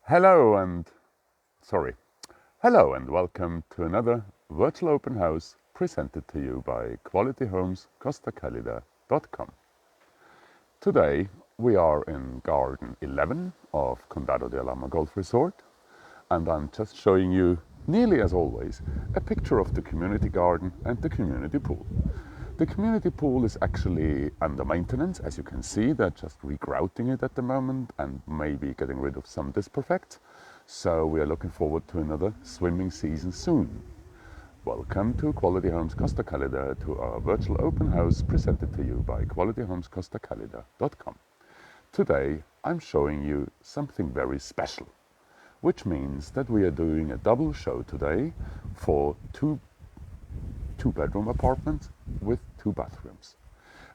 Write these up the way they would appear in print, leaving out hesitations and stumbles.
Hello and sorry. Hello and welcome to another virtual open house presented to you by qualityhomescostacalida.com. Today we are in Garden 11 of Condado de Alhama Golf Resort, and I'm just showing you, nearly as always, a picture of the community garden and the community pool. The community pool is actually under maintenance. As you can see, they're just regrouting it at the moment and maybe getting rid of some disperfects. So we are looking forward to another swimming season soon. Welcome to Quality Homes Costa Calida, to our virtual open house presented to you by qualityhomescostacalida.com. Today I'm showing you something very special, which means that we are doing a double show today for two-bedroom apartments with 2 bathrooms.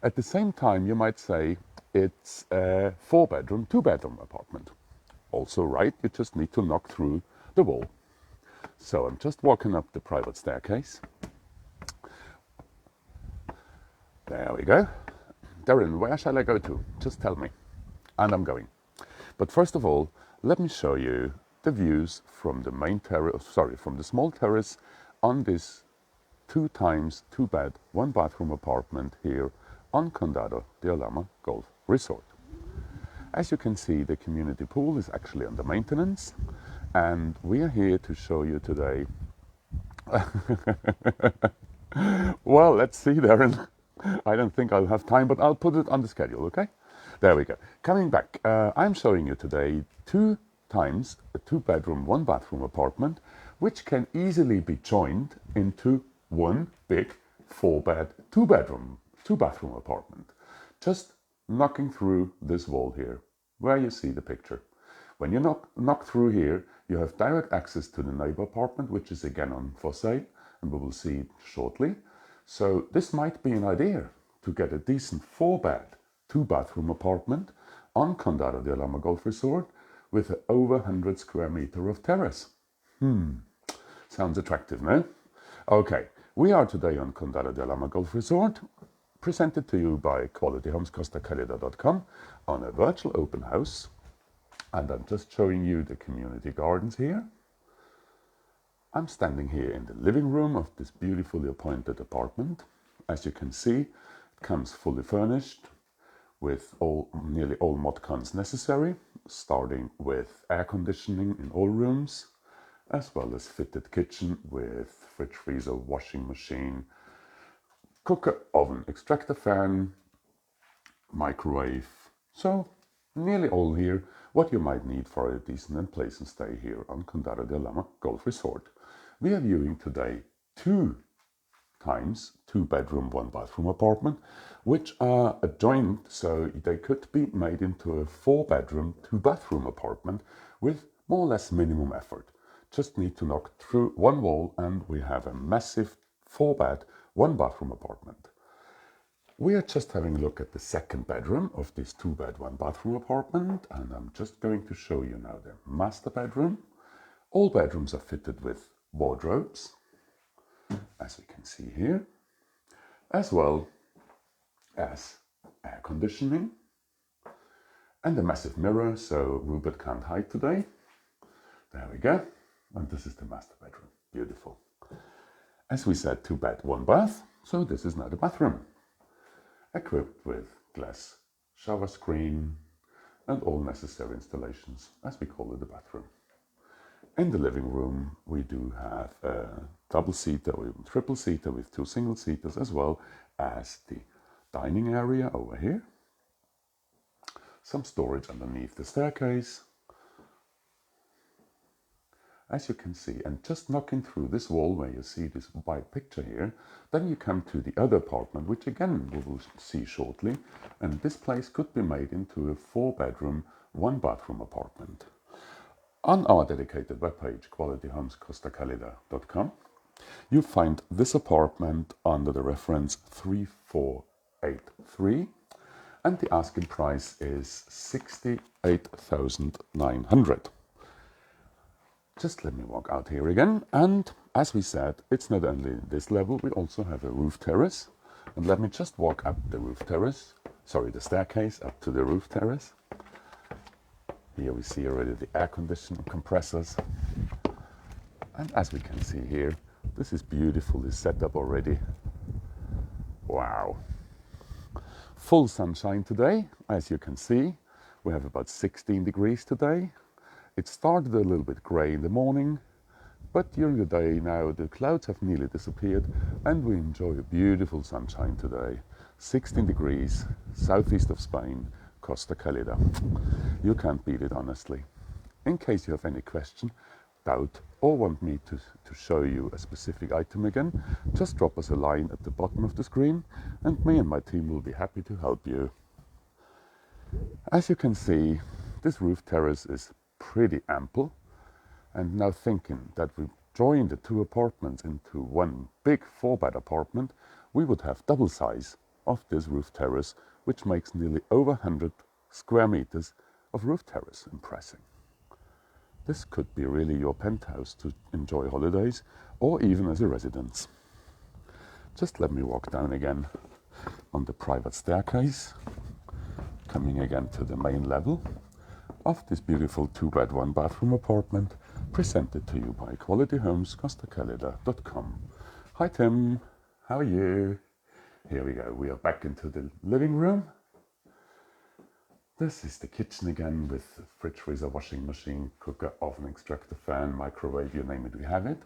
At the same time, you might say it's a 4-bedroom, 2-bedroom apartment. Also right, you just need to knock through the wall. So I'm just walking up the private staircase. There we go. Darren, where shall I go to? Just tell me. And I'm going. But first of all, let me show you the views from the main terrace, from the small terrace on this 2-2-bed, 1-bathroom apartment here on Condado de Alhama Golf Resort. As you can see, the community pool is actually under maintenance, and we are here to show you today. Well, let's see, Darren. I don't think I'll have time, but I'll put it on the schedule, okay? There we go. Coming back, I'm showing you today 2 times a 2-bedroom, 1-bathroom apartment, which can easily be joined into one big 4-bed, 2-bathroom apartment. Just knocking through this wall here, where you see the picture. When you knock through here, you have direct access to the neighbor apartment, which is again on for sale, and we will see it shortly. So this might be an idea to get a decent 4-bed, 2-bathroom apartment on Condado de Alhama Golf Resort with over 100 square meter of terrace. Sounds attractive, no? Okay, we are today on Condado de Alhama Golf Resort, presented to you by qualityhomescostacalida.com on a virtual open house. And I'm just showing you the community gardens here. I'm standing here in the living room of this beautifully appointed apartment. As you can see, it comes fully furnished with nearly all mod cons necessary, starting with air conditioning in all rooms, as well as fitted kitchen with fridge, freezer, washing machine, cooker, oven, extractor fan, microwave. So nearly all here what you might need for a decent and pleasant stay here on Condado de Alhama Golf Resort. We are viewing today 2 times 2-bedroom, 1-bathroom apartment, which are adjoined, so they could be made into a 4-bedroom, 2-bathroom apartment with more or less minimum effort. Just need to knock through one wall and we have a massive 4-bed, 1-bathroom apartment. We are just having a look at the 2nd bedroom of this 2-bed, 1-bathroom apartment, and I'm just going to show you now the master bedroom. All bedrooms are fitted with wardrobes, as we can see here, as well as air conditioning and a massive mirror, so Rupert can't hide today. There we go. And this is the master bedroom. Beautiful. As we said, 2-bed, 1-bath, so this is now the bathroom. Equipped with glass shower screen and all necessary installations, as we call it, the bathroom. In the living room, we do have a double-seater or even triple-seater with 2 single-seaters, as well as the dining area over here. Some storage underneath the staircase, as you can see. And just knocking through this wall where you see this white picture here, then you come to the other apartment, which again we will see shortly. And this place could be made into a 4-bedroom, 1-bathroom apartment. On our dedicated webpage, qualityhomescostacalida.com, you find this apartment under the reference 3483, and the asking price is 68,900. Just let me walk out here again, and as we said, it's not only this level, we also have a roof terrace. And let me just walk up the roof terrace, the staircase up to the roof terrace. Here we see already the air conditioning compressors. And as we can see here, this is beautifully set up already. Wow. Full sunshine today, as you can see. We have about 16 degrees today. It started a little bit grey in the morning, but during the day now the clouds have nearly disappeared and we enjoy a beautiful sunshine today. 16 degrees, southeast of Spain, Costa Calida. You can't beat it, honestly. In case you have any question, doubt, or want me to show you a specific item again, just drop us a line at the bottom of the screen and me and my team will be happy to help you. As you can see, this roof terrace is pretty ample, and now thinking that we join the two apartments into one big 4-bed apartment, we would have double size of this roof terrace, which makes nearly over 100 square meters of roof terrace. Impressive. This could be really your penthouse to enjoy holidays or even as a residence. Just let me walk down again on the private staircase, coming again to the main level of this beautiful 2-bed 1-bathroom apartment presented to you by qualityhomescostacalida.com. Hi Tim, how are you? Here we go, we are back into the living room. This is the kitchen again with the fridge, freezer, washing machine, cooker, oven, extractor fan, microwave, you name it, we have it.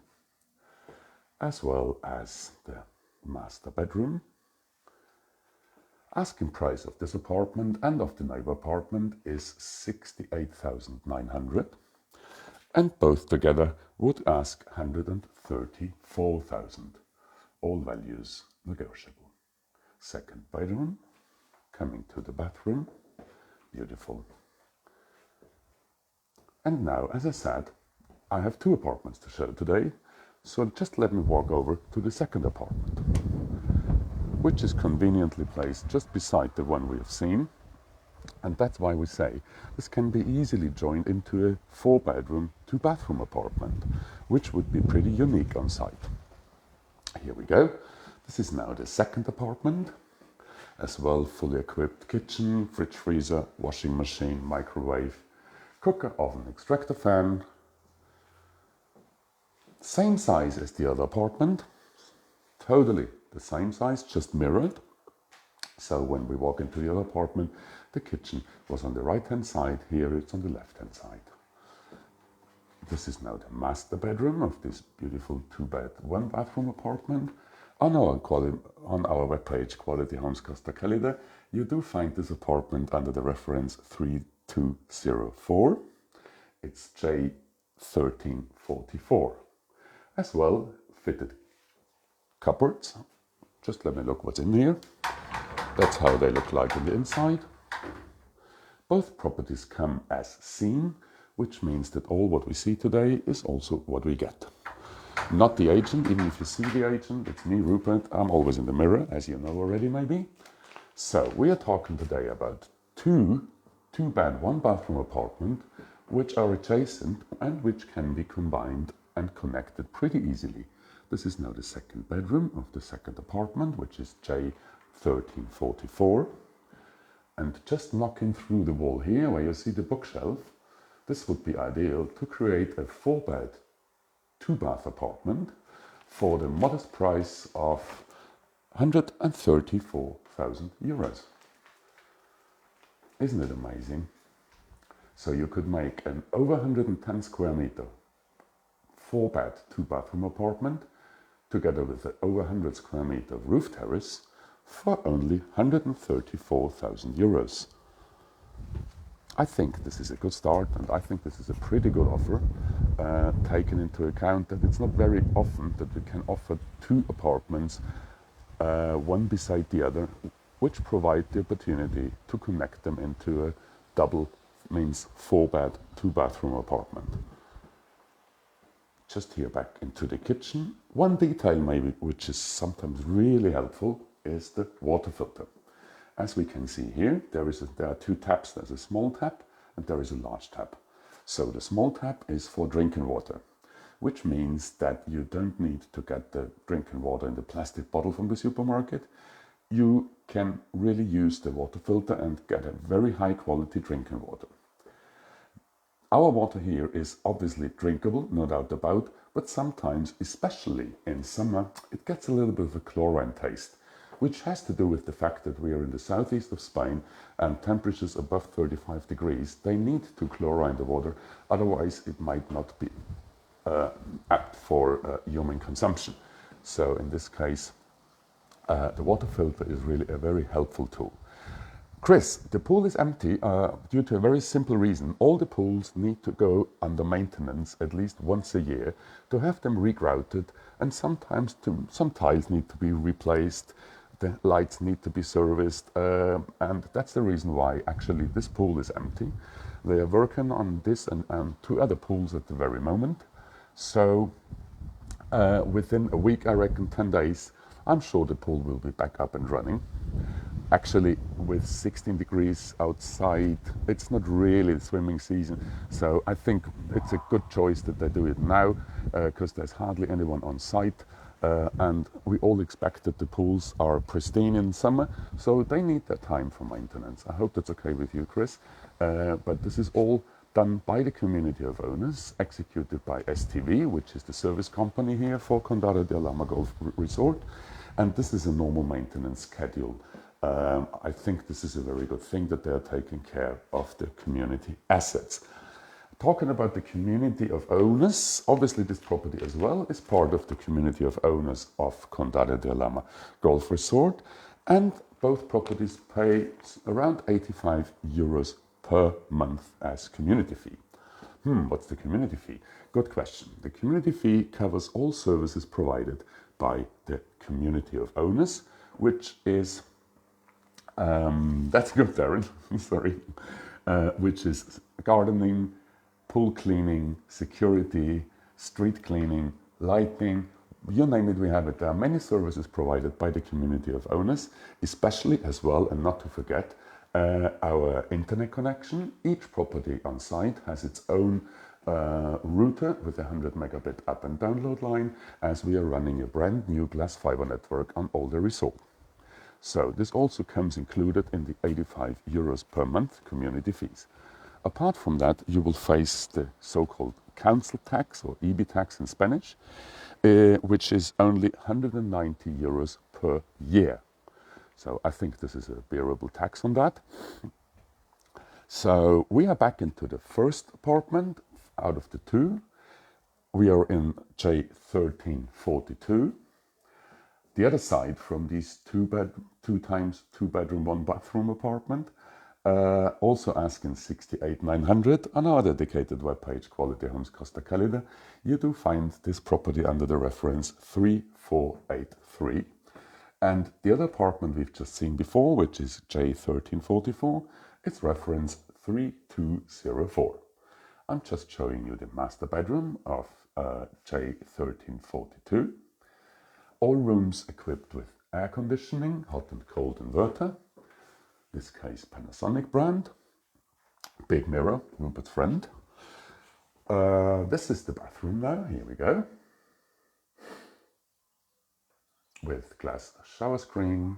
As well as the master bedroom. Asking price of this apartment and of the neighbor apartment is 68,900, and both together would ask 134,000. All values negotiable. Second bedroom, coming to the bathroom, beautiful. And now, as I said, I have two apartments to show today, so just let me walk over to the second apartment, which is conveniently placed just beside the one we have seen. And that's why we say this can be easily joined into a 4-bedroom, 2-bathroom apartment, which would be pretty unique on site. Here we go. This is now the second apartment. As well, fully equipped kitchen, fridge, freezer, washing machine, microwave, cooker, oven, extractor fan. Same size as the other apartment. Totally the same size, just mirrored. So when we walk into the other apartment, the kitchen was on the right-hand side. Here it's on the left-hand side. This is now the master bedroom of this beautiful 2-bed, 1-bathroom apartment. On our webpage, Quality Homes Costa Calida, you do find this apartment under the reference 3204. It's J1344. As well, fitted cupboards. Just let me look what's in here. That's how they look like on the inside. Both properties come as seen, which means that all what we see today is also what we get. Not the agent, even if you see the agent, it's me, Rupert. I'm always in the mirror, as you know already maybe. So we are talking today about two 2-bed, 1-bathroom apartment, which are adjacent and which can be combined and connected pretty easily. This is now the second bedroom of the second apartment, which is J1344. And just knocking through the wall here, where you see the bookshelf, this would be ideal to create a 4-bed, 2-bath apartment for the modest price of 134,000 euros. Isn't it amazing? So you could make an over 110 square meter 4-bed, 2-bathroom apartment together with an over 100 square meter roof terrace for only 134,000 euros. I think this is a good start, and I think this is a pretty good offer, taking into account that it's not very often that we can offer two apartments, one beside the other, which provide the opportunity to connect them into a double, means 4-bed, 2-bathroom apartment. Just here back into the kitchen. One detail maybe which is sometimes really helpful is the water filter. As we can see here, there are two taps. There's a small tap and there is a large tap. So the small tap is for drinking water, which means that you don't need to get the drinking water in the plastic bottle from the supermarket. You can really use the water filter and get a very high quality drinking water. Our water here is obviously drinkable, no doubt about, but sometimes, especially in summer, it gets a little bit of a chlorine taste, which has to do with the fact that we are in the southeast of Spain and temperatures above 35 degrees. They need to chlorine the water, otherwise it might not be apt for human consumption. So in this case, the water filter is really a very helpful tool. Chris, the pool is empty due to a very simple reason. All the pools need to go under maintenance at least once a year to have them regrouted, and sometimes some tiles need to be replaced, the lights need to be serviced, and that's the reason why actually this pool is empty. They are working on this and two other pools at the very moment. So within a week, I reckon 10 days, I'm sure the pool will be back up and running. Actually, with 16 degrees outside, it's not really the swimming season. So I think it's a good choice that they do it now, because there's hardly anyone on site. And we all expect that the pools are pristine in summer, so they need that time for maintenance. I hope that's okay with you, Chris. But this is all done by the community of owners, executed by STV, which is the service company here for Condado de Alhama Golf Resort. And this is a normal maintenance schedule. I think this is a very good thing that they are taking care of the community assets. Talking about the community of owners, obviously this property as well is part of the community of owners of Condado de Alhama Golf Resort, and both properties pay around 85 euros per month as community fee. What's the community fee? Good question. The community fee covers all services provided by the community of owners, which is that's good, Darren. Sorry. Which is gardening, pool cleaning, security, street cleaning, lighting, you name it, we have it. There are many services provided by the community of owners, especially as well, and not to forget, our internet connection. Each property on site has its own router with a 100 megabit up and download line, as we are running a brand new glass fiber network on all the resort. So this also comes included in the 85 euros per month community fees. Apart from that, you will face the so-called council tax, or EB tax in Spanish, which is only 190 euros per year. So I think this is a bearable tax on that. So we are back into the first apartment out of the two. We are in J1342. The other side from these two times two bedroom, one bathroom apartment, also asking 68,900 on our dedicated webpage, Quality Homes Costa Calida. You do find this property under the reference 3483. And the other apartment we've just seen before, which is J1344, it's reference 3204. I'm just showing you the master bedroom of J1342. All rooms equipped with air conditioning, hot and cold inverter, this case Panasonic brand, big mirror, Rupert's friend. This is the bathroom now, here we go, with glass shower screen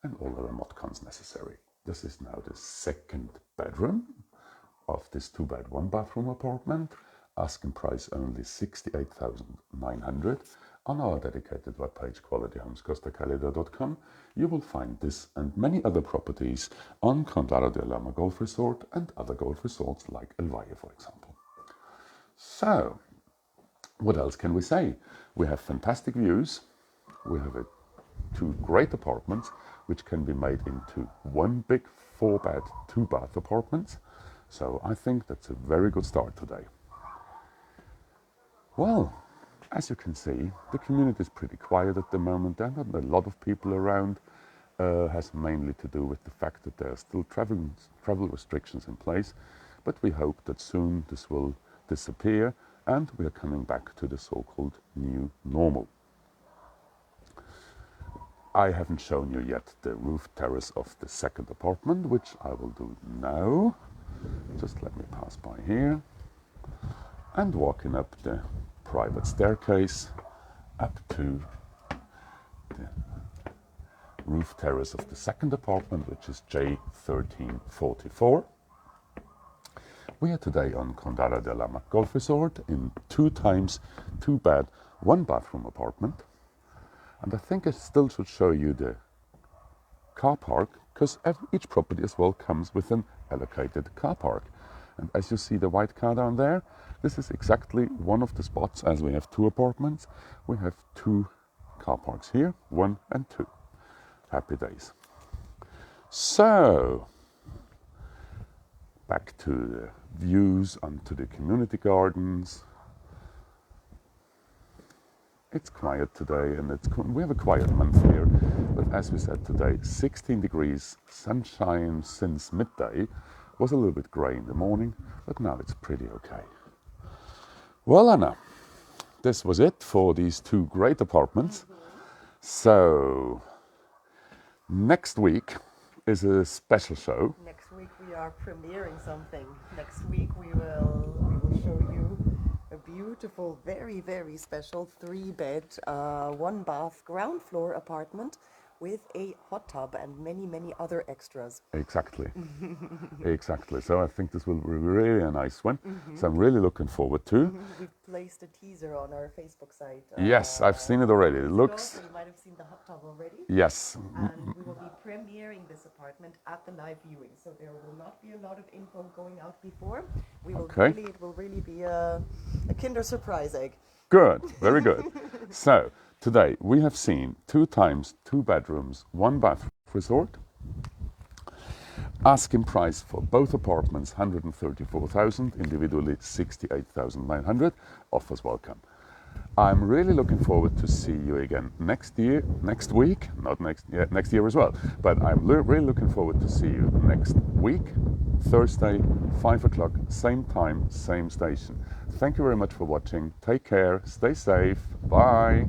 and all other mod cons necessary. This is now the second bedroom of this 2-bed, 1-bathroom apartment. Asking price only 68,900. On our dedicated webpage, qualityhomescostacalida.com, you will find this and many other properties on Condado de Alhama Golf Resort and other golf resorts like El Valle, for example. So, what else can we say? We have fantastic views. We have two great apartments, which can be made into one big 4-bed, 2-bath apartments. So I think that's a very good start today. Well, as you can see, the community is pretty quiet at the moment. There are not a lot of people around. Has mainly to do with the fact that there are still travel restrictions in place. But we hope that soon this will disappear and we are coming back to the so-called new normal. I haven't shown you yet the roof terrace of the second apartment, which I will do now. Just let me pass by here. And walking up the private staircase up to the roof terrace of the second apartment, which is J1344. We are today on Condado de Alhama Golf Resort in 2 times 2 bed, 1 bathroom apartment. And I think I still should show you the car park, because each property as well comes with an allocated car park. And as you see the white car down there, this is exactly one of the spots. As we have 2 apartments, we have 2 car parks here, 1 and 2. Happy days. So, back to the views onto the community gardens. It's quiet today, and we have a quiet month here, but as we said today, 16 degrees, sunshine since midday. Was a little bit grey in the morning, but now it's pretty okay. Well, Anna, this was it for these 2 great apartments. So, next week is a special show. Next week we are premiering something. Next week we will show you a beautiful, very, very special 3-bed, 1-bath ground floor apartment with a hot tub and many, many other extras. Exactly. Exactly. So I think this will be really a nice one. So I'm really looking forward to. We've placed a teaser on our Facebook site. Yes, I've seen it already. It looks... You might have seen the hot tub already. Yes. And we will be premiering this apartment at the live viewing. So there will not be a lot of info going out before. It will really be a Kinder Surprise egg. Good. Very good. So, today we have seen 2 times 2 bedrooms, 1 bathroom resort. Asking price for both apartments 134,000, individually 68,900. Offers welcome. I'm really looking forward to see you again next week, not next year as well. But I'm really looking forward to see you next week, Thursday, 5 o'clock, same time, same station. Thank you very much for watching. Take care, stay safe, bye.